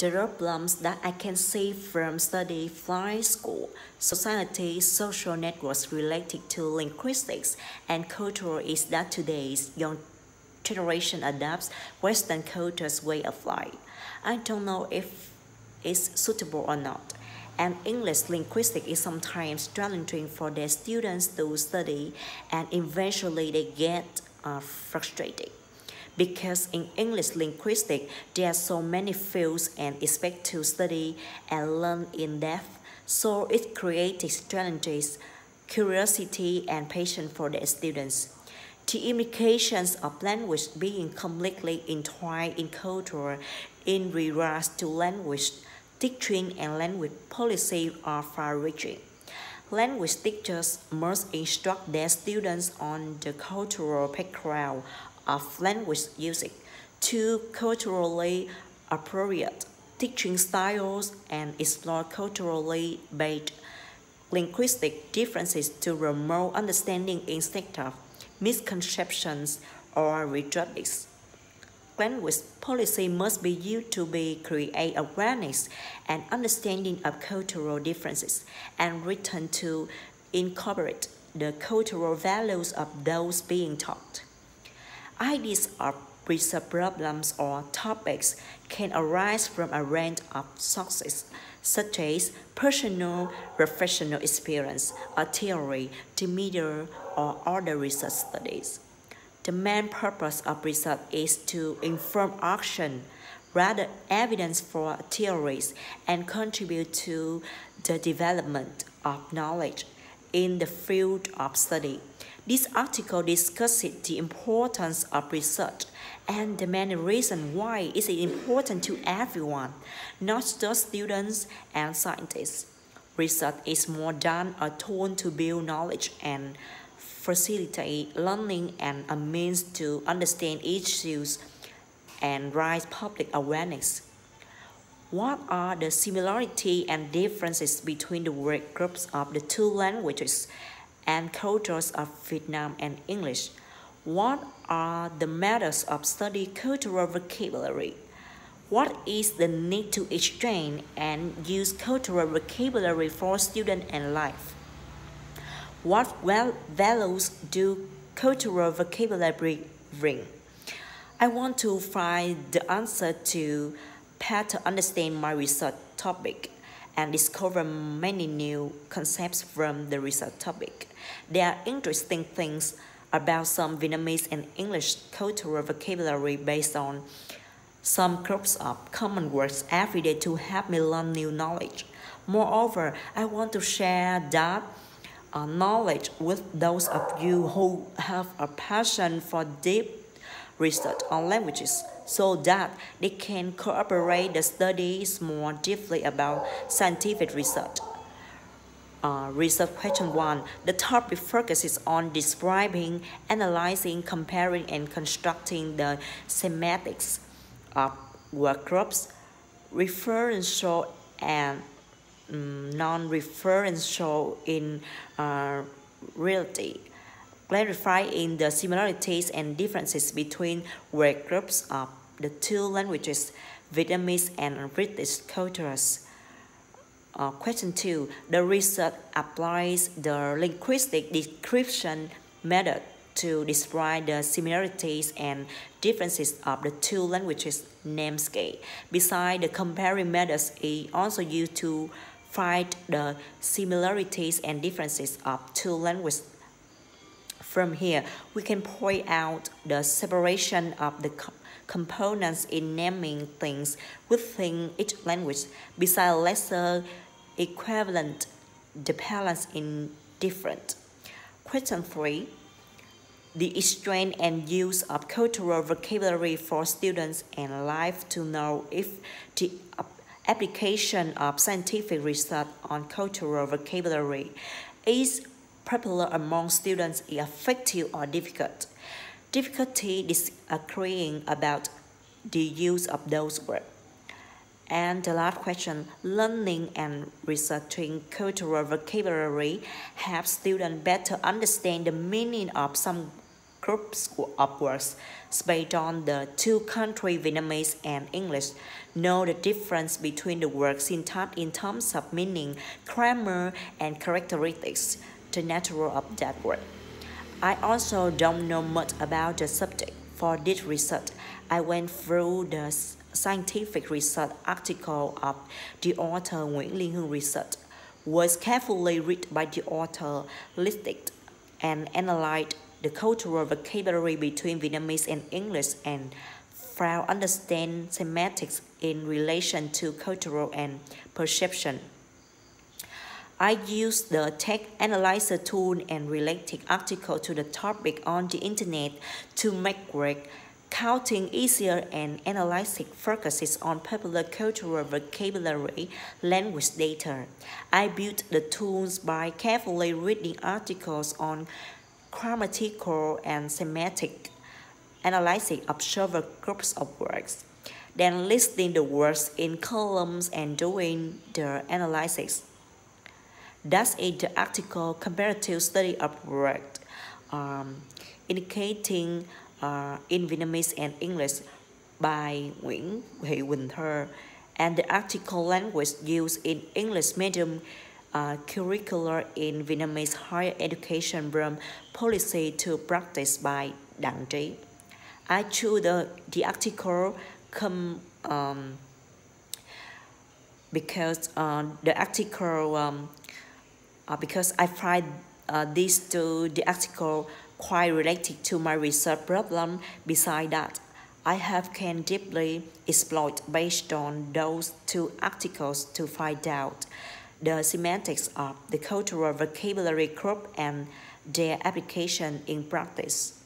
The problems that I can see from study flight school, society, social networks related to linguistics and culture is that today's young generation adopts Western culture's way of life. I don't know if it's suitable or not. And English linguistics is sometimes challenging for their students to study, and eventually they get frustrated. Because in English linguistics, there are so many fields and expect to study and learn in depth, so it creates challenges, curiosity, and patience for the students. The implications of language being completely entwined in culture in regards to language teaching and language policy are far-reaching. Language teachers must instruct their students on the cultural background of language usage to culturally appropriate teaching styles and explore culturally based linguistic differences to promote understanding instead of misconceptions or prejudice. Language policy must be used to create awareness and understanding of cultural differences and written to incorporate the cultural values of those being taught. Ideas of research problems or topics can arise from a range of sources, such as personal, professional experience, a theory, the media, or other research studies. The main purpose of research is to inform action, rather evidence for theories, and contribute to the development of knowledge in the field of study. This article discusses the importance of research and the many reasons why it is important to everyone, not just students and scientists. Research is more than a tool to build knowledge and facilitate learning and a means to understand issues and raise public awareness. What are the similarities and differences between the work groups of the two languages and cultures of Vietnam and English? What are the methods of study cultural vocabulary? What is the need to exchange and use cultural vocabulary for student and life? What values do cultural vocabulary bring? I want to find the answer to better understand my research topic and discover many new concepts from the research topic. There are interesting things about some Vietnamese and English cultural vocabulary based on some groups of common words every day to help me learn new knowledge. Moreover, I want to share that knowledge with those of you who have a passion for deep research on languages so that they can cooperate the studies more deeply about scientific research. Research question 1. The topic focuses on describing, analyzing, comparing, and constructing the semantics of word groups, referential and non-referential in reality, clarifying the similarities and differences between word groups of the two languages, Vietnamese and British cultures. Question 2. The research applies the linguistic description method to describe the similarities and differences of the two languages namesake. Besides the comparing methods, it also used to find the similarities and differences of two languages. From here, we can point out the separation of the components in naming things within each language. Besides lesser equivalent, the balance in different. Question 3. The exchange and use of cultural vocabulary for students and life to know if the application of scientific research on cultural vocabulary is popular among students is effective or difficult. Difficulty is agreeing about the use of those words. And the last question, learning and researching cultural vocabulary helps students better understand the meaning of some groups of words based on the two countries, Vietnamese and English. Know the difference between the word syntax in terms of meaning, grammar, and characteristics, the nature of that word. I also don't know much about the subject. For this research, I went through the scientific research article of the author Nguyễn Liên Hương Research, was carefully read by the author, listed and analyzed the cultural vocabulary between Vietnamese and English, and found understand semantics in relation to cultural and perception. I used the text analyzer tool and related article to the topic on the internet to make work counting easier, and analyzing focuses on popular cultural vocabulary language data. I built the tools by carefully reading articles on grammatical and semantic analyzing of several groups of words, then listing the words in columns and doing the analysis. Thus, in the article Comparative Study of Words, indicating in Vietnamese and English by Nguyễn Thị Quỳnh Thơ, and the article Language Used in English Medium Curricular in Vietnamese Higher Education from Policy to Practice by Đặng Trí. I chose the article because I find the article quite related to my research problem. Besides that, I can deeply exploit based on those two articles to find out the semantics of the cultural vocabulary group and their application in practice.